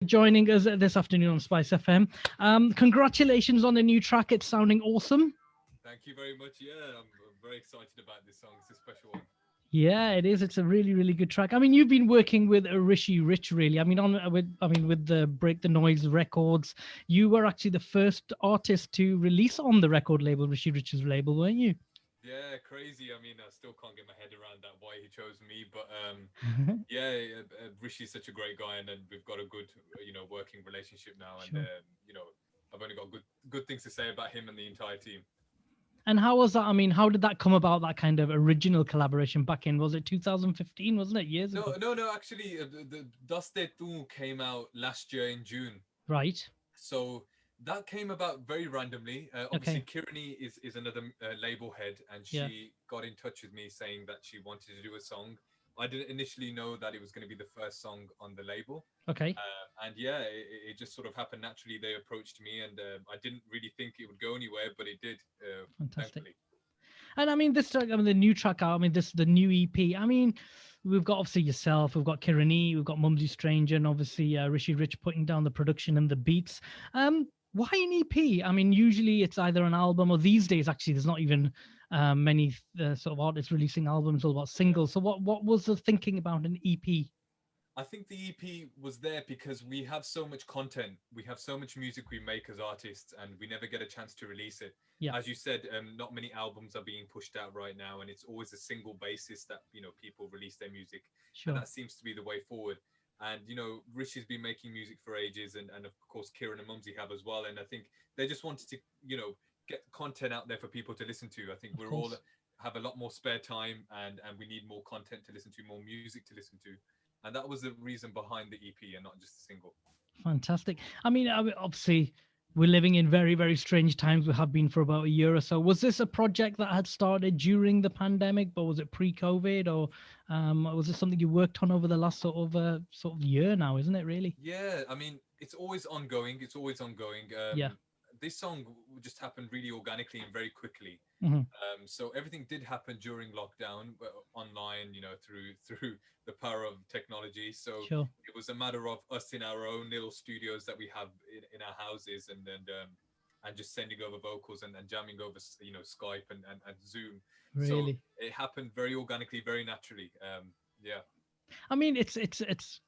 joining us this afternoon on Spice FM. Congratulations on the new track. It's sounding awesome. Thank you very much. Yeah, I'm very excited about this song. It's a special one. Yeah, it is. It's a really, really good track. I mean, you've been working with Rishi Rich, really. I mean, with the Break the Noise records, you were actually the first artist to release on the record label, Rishi Rich's label, weren't you? Yeah, crazy. I mean, I still can't get my head around that why he chose me, but yeah, Rishi's such a great guy, and then we've got a good, working relationship now, and Sure. I've only got good things to say about him and the entire team. And how was that? I mean, how did that come about? That kind of original collaboration back in, was it 2015? Wasn't it, years No, ago? no, no. Actually, the Daste Tu came out last year in June. Right. So that came about very randomly. Obviously, Okay. Kirani is another label head, and Yeah. she got in touch with me saying that she wanted to do a song. I didn't initially know that it was going to be the first song on the label, Okay. and yeah, it just sort of happened naturally. They approached me, and I didn't really think it would go anywhere, but it did, Fantastic. thankfully. And I mean, this track, I mean, the new track out, I mean, this, the new EP. I mean, we've got obviously yourself, we've got Kirani, we've got Mumzy Stranger, and obviously Rishi Rich putting down the production and the beats. Why an EP? I mean, usually it's either an album, or these days, actually, there's not even many sort of artists releasing albums, all about Yeah. singles. So what was the thinking about an EP? I think the EP was there because we have so much content. We have so much music we make as artists, and we never get a chance to release it. Yeah, As you said, not many albums are being pushed out right now, and it's always a single basis that people release their music, and sure. that seems to be the way forward. And Rishi's been making music for ages, and of course Kieran and Mumsy have as well. And I think they just wanted to get content out there for people to listen to. I think Of we're all course. have a lot more spare time, and we need more content to listen to, more music to listen to, and that was the reason behind the EP and not just a single. Fantastic. Obviously, we're living in very, very strange times. We have been for about a year or so. Was this a project that had started during the pandemic, but was it pre-COVID, or was it something you worked on over the last sort of year now? Isn't it really? Yeah, I mean, it's always ongoing. It's always ongoing. Yeah. This song just happened really organically and very quickly. Hmm. So everything did happen during lockdown, but online, through the power of technology. So Sure. it was a matter of us in our own little studios that we have in our houses, and just sending over vocals and jamming over, Skype and Zoom. So Really. it happened very organically, very naturally. Yeah. I mean, it's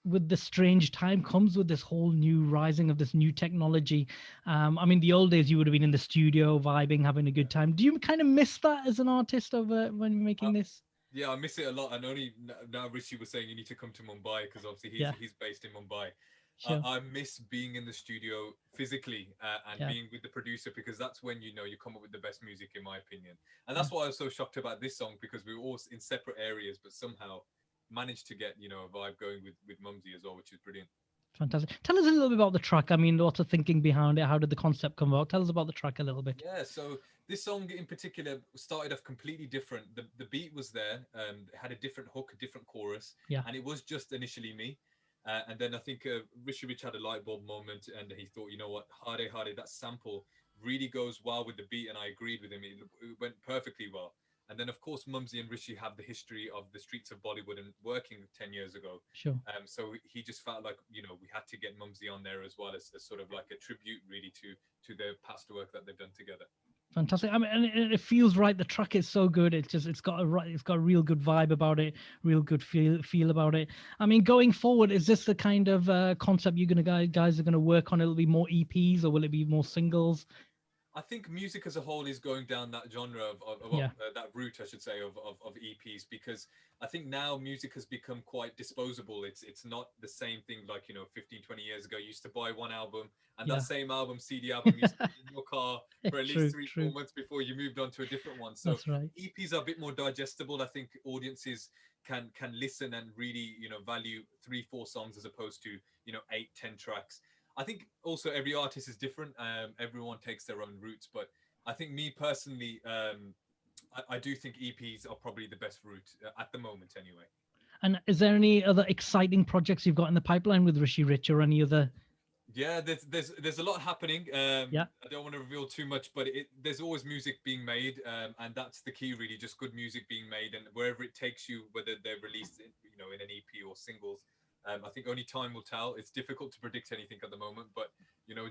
with the strange time comes with this whole new rising of this new technology. I mean, the old days you would have been in the studio, vibing, having a good time. Do you kind of miss that as an artist of when you're Uh, making this? yeah, I miss it a lot. And only now Rishi was saying you need to come to Mumbai because obviously he's Yeah. he's based in Mumbai. Sure. I miss being in the studio physically, and Yeah. being with the producer, because that's when you come up with the best music, in my opinion. And Yeah. that's why I was so shocked about this song, because we were all in separate areas, but somehow managed to get a vibe going with Mumsy as well, which is brilliant. Fantastic. Tell us a little bit about the track. I mean, what's the thinking behind it? How did the concept come about? Tell us about the track a little bit. Yeah, so this song in particular started off completely different. The beat was there, it had a different hook, a different chorus, Yeah. and it was just initially me. And then I think Rishi Rich had a light bulb moment, and he thought, you know what, Hare Hare, that sample really goes well with the beat, and I agreed with him. It went perfectly well. And then, of course, Mumsy and Rishi have the history of the streets of Bollywood and working 10 years ago. Sure. So he just felt like, we had to get Mumsy on there as well, as sort of like a tribute, really, to their past work that they've done together. Fantastic. I mean, and it feels right. The track is so good. It's got a right. It's got a real good vibe about it. Real good feel about it. I mean, going forward, is this the kind of concept you're gonna guys are gonna work on? It'll be more EPs, or will it be more singles? I think music as a whole is going down that genre Yeah. that route, I should say, of EPs, because I think now music has become quite disposable. It's not the same thing like 15, 20 years ago. You used to buy one album, and that Yeah. same album, CD album, used to be in your car for at least True. three, four True. months before you moved on to a different one. So That's right. EPs are a bit more digestible. I think audiences can listen and really value 3, 4 songs as opposed to 8, 10 tracks. I think also every artist is different. Everyone takes their own routes, but I think me personally, I do think EPs are probably the best route at the moment, anyway. And is there any other exciting projects you've got in the pipeline with Rishi Rich, or any other? Yeah, there's a lot happening. Yeah. I don't want to reveal too much, but there's always music being made, and that's the key, really. Just good music being made, and wherever it takes you, whether they're released in an EP or singles, I think only time will tell. It's difficult to predict anything at the moment, but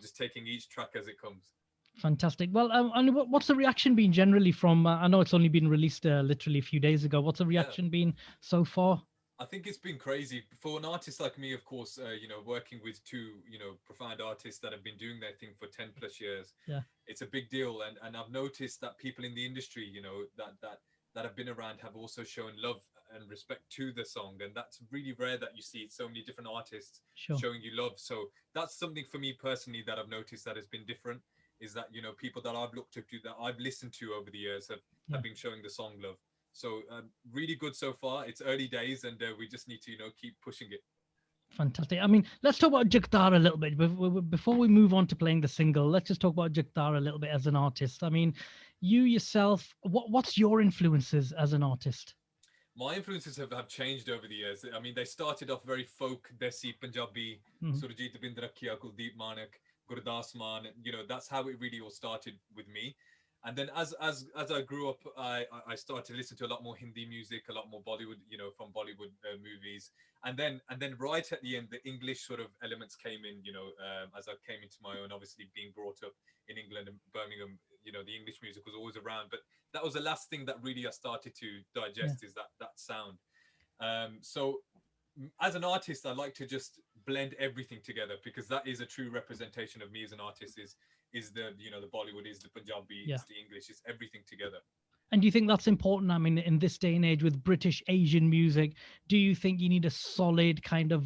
just taking each track as it comes. Fantastic. Well, and what's the reaction been generally from? I know it's only been released literally a few days ago. What's the Yeah. reaction been so far? I think it's been crazy for an artist like me, of course, working with two, profound artists that have been doing their thing for 10 plus years. Yeah. It's a big deal. And I've noticed that people in the industry, that have been around have also shown love and respect to the song. And that's really rare that you see so many different artists Sure. showing you love. So that's something for me personally that I've noticed that has been different, is that, people that I've looked up to, that I've listened to over the years Yeah. have been showing the song love. So really good so far. It's early days, and we just need to keep pushing it. Fantastic. I mean, let's talk about Jagtar a little bit. Before we move on to playing the single, let's just talk about Jagtar a little bit as an artist. I mean, you yourself, what's your influences as an artist? My influences have changed over the years. I mean, they started off very folk, desi, Punjabi, Mhm. Surajit Bindrakia, Kuldeep Manak, Gurdas Maan. That's how it really all started with me. And then as I grew up, I started to listen to a lot more Hindi music, a lot more Bollywood, from Bollywood movies. And then right at the end, the English sort of elements came in, as I came into my own, obviously being brought up in England and Birmingham, the English music was always around. But that was the last thing that really I started to Yeah. digest, is that sound. So as an artist, I like to just blend everything together, because that is a true representation of me as an artist. Is the the Bollywood, is the Punjabi, Yeah. it's the English, it's everything together. And do you think that's important? I mean, in this day and age with British Asian music, do you think you need a solid kind of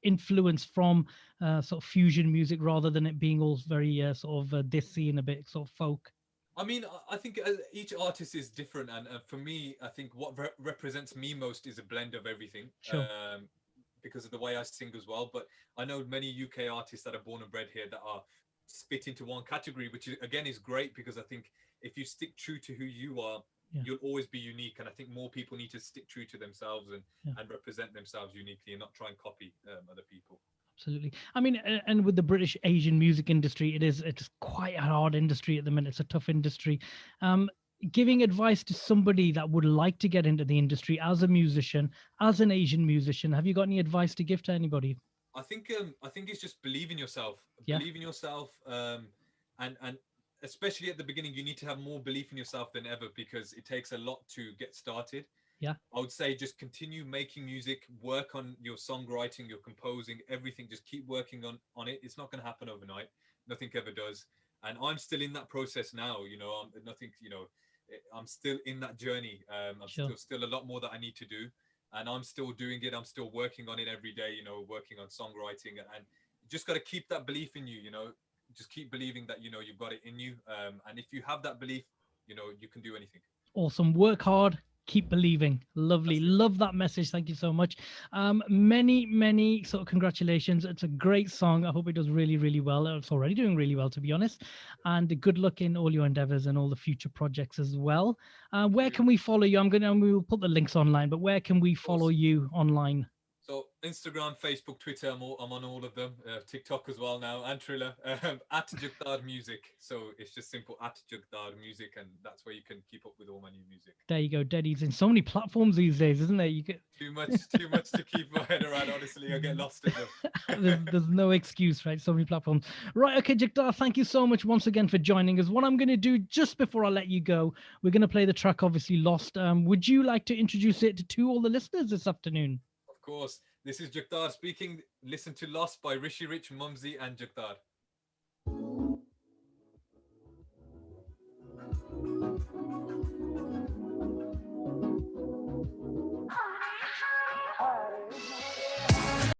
influence from sort of fusion music rather than it being all very sort of dissy and a bit sort of folk? I mean, I think each artist is different, and for me, I think what represents me most is a blend of everything, Sure. because of the way I sing as well. But I know many UK artists that are born and bred here that are spit into one category, which again is great, because I think if you stick true to who you are, Yeah. you'll always be unique. And I think more people need to stick true to themselves and Yeah. represent themselves uniquely, and not try and copy other people. Absolutely. I mean, and with the British Asian music industry, it's quite a hard industry at the minute. It's a tough industry. Um, Giving advice to somebody that would like to get into the industry as a musician, as an Asian musician, have you got any advice to give to anybody? I think it's just believe in yourself. Yeah. Believe in yourself, and especially at the beginning, you need to have more belief in yourself than ever, because it takes a lot to get started. Yeah. I would say just continue making music, work on your songwriting, your composing, everything. Just keep working on it. It's not going to happen overnight. Nothing ever does. And I'm still in that process now. Nothing. I'm still in that journey. I'm Sure. still a lot more that I need to do, and I'm still doing it. I'm still working on it every day. Working on songwriting, and you just got to keep that belief in you. Just keep believing that you've got it in you. And if you have that belief, you can do anything. Awesome. Work hard. Keep believing. Lovely. That's it. Love that message. Thank you so much. Many sort of congratulations. It's a great song. I hope it does really, really well. It's already doing really well, to be honest. And good luck in all your endeavors and all the future projects as well. Where You, can we follow you? We will put the links online, but where can we of follow course. you online? So Instagram, Facebook, Twitter, I'm on all of them. TikTok as well now, and Triller, at Jagtar Music. So it's just simple, at Jagtar Music, and that's where you can keep up with all my new music. There you go. Daddy's in so many platforms these days, isn't there? You get Too much to keep my head around. Honestly, I get lost in them. there's no excuse, right? So many platforms. Right, okay, Jagtar, thank you so much once again for joining us. What I'm going to do just before I let you go, we're going to play the track, obviously, Lost. Would you like to introduce it to all the listeners this afternoon? Of course, this is Jagtar speaking. Listen to Lost by Rishi Rich, Mumzy, and Jagtar.